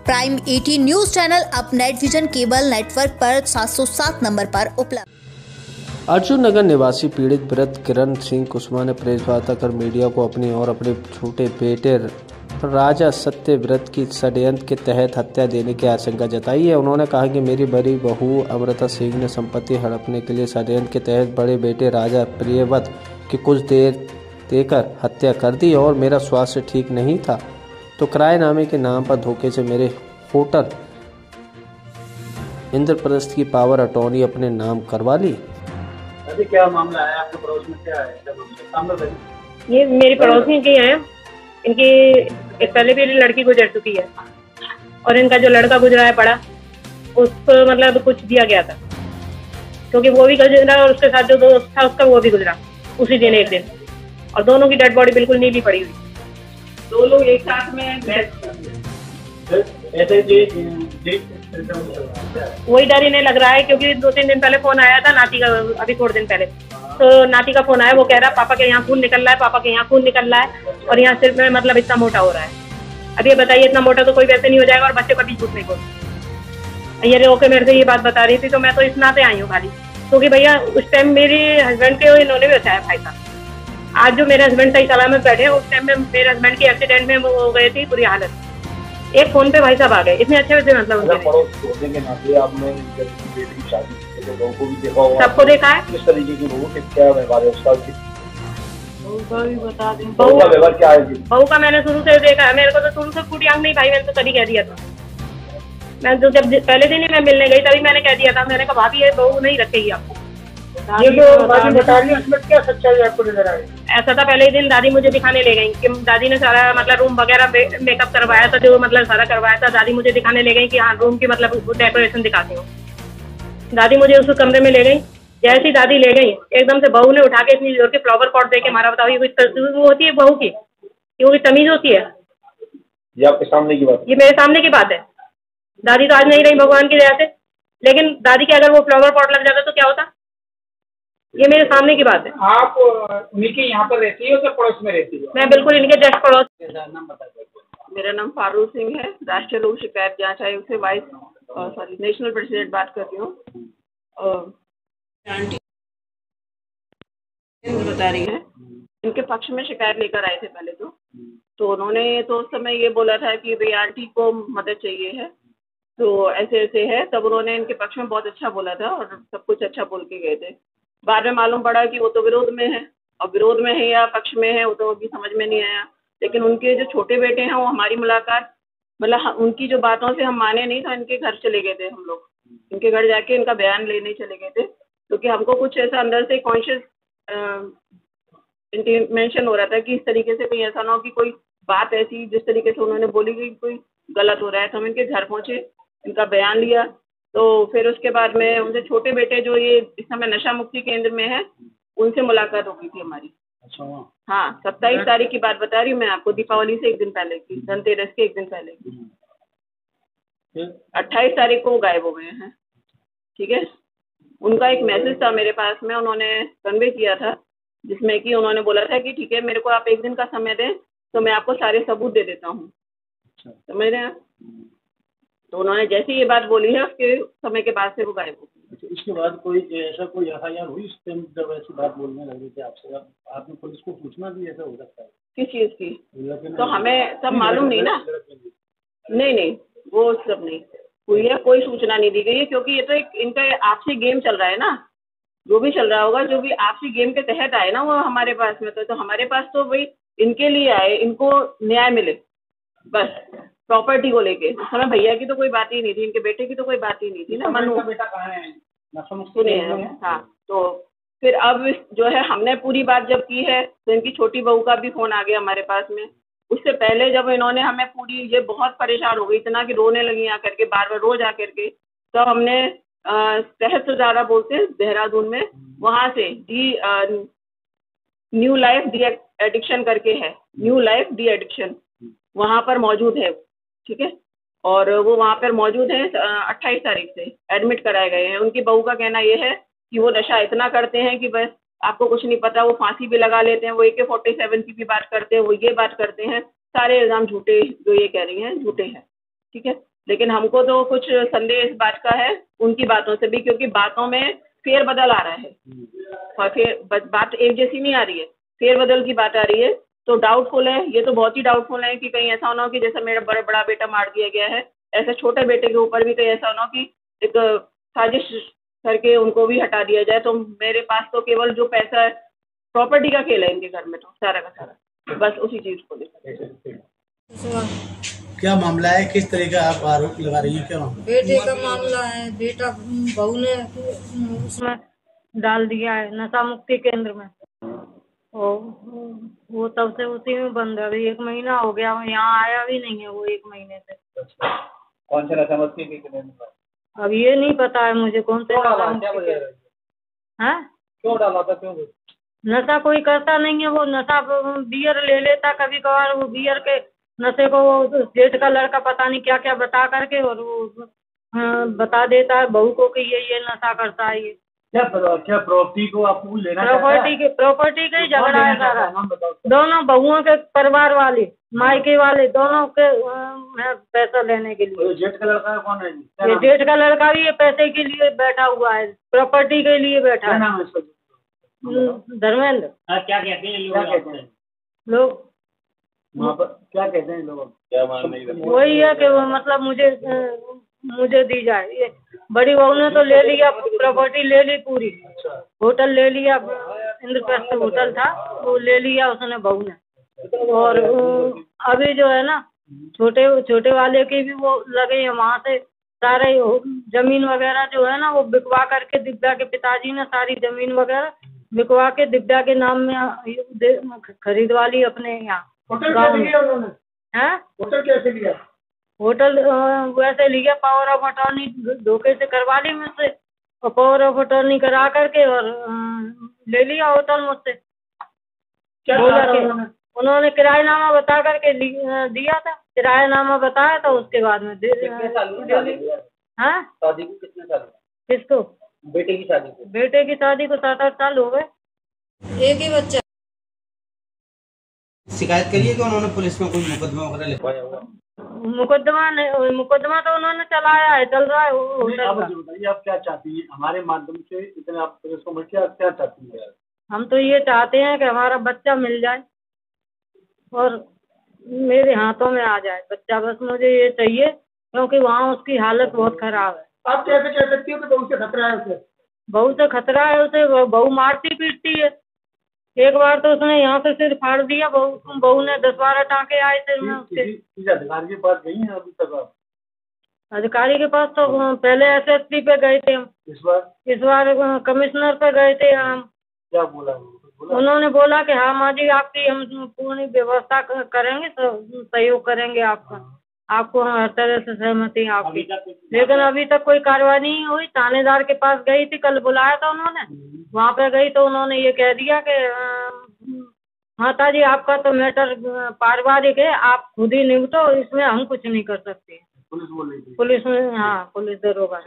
Prime 18 news channel अब net vision cable network पर 707 number पर उपलब्ध। अर्जुन नगर निवासी पीड़ित वृद्ध किरण सिंह कुशवाहा ने प्रेस वार्ता कर मीडिया को अपनी और अपने छोटे बेटे राजा सत्यव्रत की षड्यंत्र के तहत हत्या देने की आशंका जताई है। उन्होंने कहा कि मेरी बड़ी बहू अमृता सिंह ने संपत्ति हड़पने के लिए षड्यंत्र के तहत बड़े बेटे राजा प्रियव्रत की कुछ देर देकर हत्या कर दी और मेरा स्वास्थ्य ठीक नहीं था तो किराएनामे के नाम पर धोखे से मेरे होटल इंद्रप्रस्थ की पावर अटॉर्नी अपने नाम करवा ली। अभी क्या मामला है आपके पड़ोस में, क्या है? ये मेरी पड़ोसी के हैं, इनकी एक पहले भी लड़की गुजर चुकी है और इनका जो लड़का गुजरा है बड़ा, उसको मतलब कुछ दिया गया था क्योंकि वो भी गुजरा और उसके साथ जो दोस्त था उसका वो भी गुजरा उसी दिन एक दिन, और दोनों की डेड बॉडी बिल्कुल नीली पड़ी हुई। दो लोग एक साथ में वही डर इन्हें लग रहा है क्योंकि 2-3 दिन पहले फोन आया था नाती का, अभी थोड़े दिन पहले तो नाती का फोन आया, वो कह रहा पापा के यहाँ खून निकल रहा है, पापा के यहाँ खून निकल रहा है और यहाँ सिर्फ में मतलब इतना मोटा हो रहा है। अब ये बताइए इतना मोटा तो कोई वैसे नहीं हो जाएगा और बच्चे कभी झूठ नहीं बोलते। ये रोके मेरे से ये बात बता रही थी तो मैं तो इस नाते आई हूँ खाली क्योंकि भैया उस टाइम मेरे हस्बैंड के इन्होंने भी बताया भाई साहब, आज जो मेरे हस्बैंड सही सलामत बैठे उस टाइम में मेरे हस्बैंड की एक्सीडेंट में वो हो गए थी बुरी हालत। एक फोन पे भाई साहब आ गए, इतने अच्छे से मतलब सबको देखा है। किस तरीके की बहू, क्या व्यवहार है उसका, बता दें बहू का व्यवहार क्या है? बहू का मैंने शुरू से देखा है, मेरे को तो शुरू से फूटी आंख नहीं भाई, मैंने तो कभी कह दिया था। मैं तो जब पहले दिन ही मैं मिलने गई तभी मैंने कह दिया था, मैंने कहा भाभी ये बहू नहीं रखेगी आपको। ये जो बात बता रही है उसमें क्या सच्चाई आपको नजर आई? ऐसा था पहले ही दिन दादी मुझे दिखाने ले गई कि दादी ने सारा मतलब रूम वगैरह मेकअप करवाया था, जो मतलब सारा करवाया था, दादी मुझे दिखाने ले गई कि हाँ रूम की मतलब डेकोरेशन दिखाती हूँ। दादी मुझे उस कमरे में ले गई, जैसी दादी ले गई एकदम से बहू ने उठा के इतनी जोर के फ्लावर पॉट दे के मारा। बताओ ये कोई वो होती है बहू की, ये कोई तमीज होती है? ये आपके सामने की बात है? ये मेरे सामने की बात है। दादी तो आज नहीं रही भगवान की दया से, लेकिन दादी के अगर वो फ्लावर पॉट लग जाता तो क्या होता? ये मेरे सामने की बात है। आप उनके यहाँ पर रहती हो तो पड़ोस में रहती हो? मैं बिल्कुल इनके जस्ट पड़ोस। नाम बता दो। मेरा नाम फारूक सिंह है, राष्ट्रीय लोक शिकायत जांच आयोग से वाइस नेशनल प्रेसिडेंट बात कर रही हूँ। आंटी बता रही है इनके पक्ष में शिकायत लेकर आए थे पहले तो उन्होंने तो उस समय ये बोला था कि भाई आंटी को मदद चाहिए है तो ऐसे ऐसे है, तब उन्होंने इनके पक्ष में बहुत अच्छा बोला था और सब कुछ अच्छा बोल के गए थे। बाद में मालूम पड़ा कि वो तो विरोध में है, और विरोध में है या पक्ष में है वो तो अभी समझ में नहीं आया। लेकिन उनके जो छोटे बेटे हैं वो हमारी मुलाकात मतलब उनकी जो बातों से हम माने नहीं तो इनके घर चले गए थे हम लोग, इनके घर जाके इनका बयान लेने चले गए थे क्योंकि हमको कुछ ऐसा अंदर से कॉन्शियस इंटीमेशन हो रहा था कि इस तरीके से कहीं ऐसा ना हो कि कोई बात ऐसी जिस तरीके से उन्होंने बोली कि कोई गलत हो रहा है। तो हम इनके घर पहुँचे, इनका बयान लिया, तो फिर उसके बाद में उनसे छोटे बेटे जो ये इस समय नशा मुक्ति केंद्र में है उनसे मुलाकात हो गई थी हमारी। अच्छा। हाँ, 27 तारीख की बात बता रही हूँ मैं आपको, दीपावली से एक दिन पहले की, धनतेरस के एक दिन पहले की। 28 तारीख को वो गायब हो गए हैं। ठीक है, उनका एक मैसेज था मेरे पास में, उन्होंने कन्वे किया था जिसमें कि उन्होंने बोला था कि ठीक है मेरे को आप एक दिन का समय दें तो मैं आपको सारे सबूत दे देता हूँ। समझ रहे हैं? तो उन्होंने जैसे ये बात बोली है उसके समय के बाद से वो गायब हो गई। इसके बाद कोई ऐसा कोई FIR हुई इस टाइम जब ऐसी बात बोलने लगी थी आपसे? आपने पुलिस को सूचना दी? ऐसा हो सकता है किस चीज़ की? तो हमें सब मालूम नहीं ना। नहीं वो सब नहीं हुई है, कोई सूचना नहीं दी गई है क्योंकि ये तो एक इनका आपसी गेम चल रहा है ना, जो भी चल रहा होगा जो भी आपसी गेम के तहत आए ना वो हमारे पास में तो हमारे पास तो भाई इनके लिए आए, इनको न्याय मिले बस, प्रॉपर्टी को लेके। हमें भैया की तो कोई बात ही नहीं थी, इनके बेटे की तो कोई बात ही नहीं थी ना। मनु बेटा कहाँ है? सुने हाँ, तो फिर अब जो है हमने पूरी बात जब की है तो इनकी छोटी बहू का भी फोन आ गया हमारे पास में। उससे पहले जब इन्होंने हमें पूरी ये बहुत परेशान हो गई, इतना कि रोने लगी आकर के, बार बार रोज आकर के, तो हमने सहस्त्रधारा बोलते हैं देहरादून में, वहाँ से न्यू लाइफ डी एडिक्शन करके है, न्यू लाइफ डी एडिक्शन, वहाँ पर मौजूद है। ठीक है, और वो वहाँ पर मौजूद है। 28 तारीख से एडमिट कराए गए हैं। उनकी बहू का कहना ये है कि वो नशा इतना करते हैं कि बस आपको कुछ नहीं पता, वो फांसी भी लगा लेते हैं, वो AK-47 की भी बात करते हैं, वो ये बात करते हैं, सारे इल्ज़ाम झूठे जो ये कह रही हैं झूठे हैं। ठीक है, लेकिन हमको तो कुछ संदेह इस बात का है उनकी बातों से भी, क्योंकि बातों में फेरबदल आ रहा है और फिर बात एक जैसी नहीं आ रही है, फेरबदल की बात आ रही है। तो डाउटफुल है, ये तो बहुत ही डाउटफुल है कि कहीं ऐसा होना हो कि जैसे मेरा बड़ा बेटा मार दिया गया है, ऐसे छोटे बेटे के ऊपर भी कहीं ऐसा होना हो कि एक साजिश करके उनको भी हटा दिया जाए। तो मेरे पास तो केवल जो पैसा है, प्रॉपर्टी का खेल है इनके घर में, तो सारा का सारा बस उसी चीज को लेकर। क्या मामला है, किस तरह का आप आरोप लगा रही हैं, क्या मामला? बेटे का मामला है। बेटा बहू ने उसमें डाल दिया है नशा मुक्ति केंद्र में, वो तब से उसी में बंद है। अभी 1 महीना हो गया, यहाँ आया भी नहीं है वो 1 महीने से। कौन से नशा मुक्ति केंद्र में? अब ये नहीं पता है मुझे कौन से नशा मुक्ति है। क्यों डाला था, क्यों? नशा कोई करता नहीं है, वो नशा बियर ले लेता कभी कभार, वो बियर के नशे को वो जेठ का लड़का पता नहीं क्या क्या बता करके और वो बता देता है बहू को कि ये नशा करता है। ये क्या प्रॉपर्टी को आपको लेना? प्रॉपर्टी का ही झगड़ा है सारा। दोनों बहुओं के परिवार वाले, मायके वाले, दोनों के पैसा लेने के लिए। जेठ का लड़का कौन है? ये जेठ का लड़का भी ये पैसे के लिए बैठा हुआ है, प्रॉपर्टी के लिए बैठा है। धर्मेंद्र। क्या कहते हैं लोग? वहाँ पर क्या कहते हैं लोग? क्या मानने? वही है कि वो मतलब मुझे दी जाए। ये बड़ी बहू ने तो ले लिया, प्रॉपर्टी ले ली पूरी, होटल ले लिया, इंद्रप्रस्थ होटल था वो ले लिया उसने बहू ने। और अभी जो है ना छोटे वाले की भी वो लगे हैं, वहाँ से सारे जमीन वगैरह जो है ना वो बिकवा करके दिव्या के पिताजी ने सारी जमीन वगैरह बिकवा के दिव्या के नाम में खरीदवा ली अपने यहाँ। होटल कैसे लिया उन्होंने? होटल कैसे लिया? होटल वैसे लिया, पावर ऑफ अटॉर्नी धोखे से करवा ली मुझसे और पावर ऑफ अटॉर्नी करा करके और ले लिया होटल मुझसे। बोला कि उन्होंने किराएनामा बता करके दिया था, किराएनामा बताया था, उसके बाद में शादी को कितने साल? किसको? बेटे की शादी को। बेटे की शादी को 7-8 साल हो गए। एक ही बच्चा। शिकायत करिए कि उन्होंने पुलिस में कोई मुकदमा वगैरह लिखवाया हुआ? मुकदमा तो उन्होंने चलाया है, चल रहा है। आप बताइए आप क्या चाहती हैं हमारे माध्यम से, इतने आप पुलिस को क्या चाहती हैं? हम तो ये चाहते हैं कि हमारा बच्चा मिल जाए और मेरे हाथों में आ जाए बच्चा, बस मुझे ये चाहिए, क्योंकि वहाँ उसकी हालत बहुत खराब है। आप कैसे कह सकती हो कि बहू से खतरा है उसे? बहू से खतरा है उसे, बहू मारती पीटती है। एक बार तो उसने यहाँ से सिर फाड़ दिया, बहू ने 10-12 टाँके आए सिर में उसके। अधिकारी के पास गई हैं अभी तक आप? अधिकारी के पास तो पहले SSP पे गए थे हम, इस बार कमिश्नर पे गए थे हम। क्या बोला? उन्होंने बोला कि हाँ माँ जी आपकी हम पूरी व्यवस्था करेंगे, सहयोग करेंगे आपका, आपको हम हर तरह से सहमति है आपकी। लेकिन अभी तक कोई कार्रवाई नहीं हुई। थानेदार के पास गई थी, कल बुलाया था उन्होंने, वहाँ पे गई तो उन्होंने ये कह दिया कि माता जी आपका तो मैटर पारिवारिक है, आप खुद ही निपटो, इसमें हम कुछ नहीं कर सकते। पुलिस बोल रही थी? पुलिस में, हाँ पुलिस दरोगा।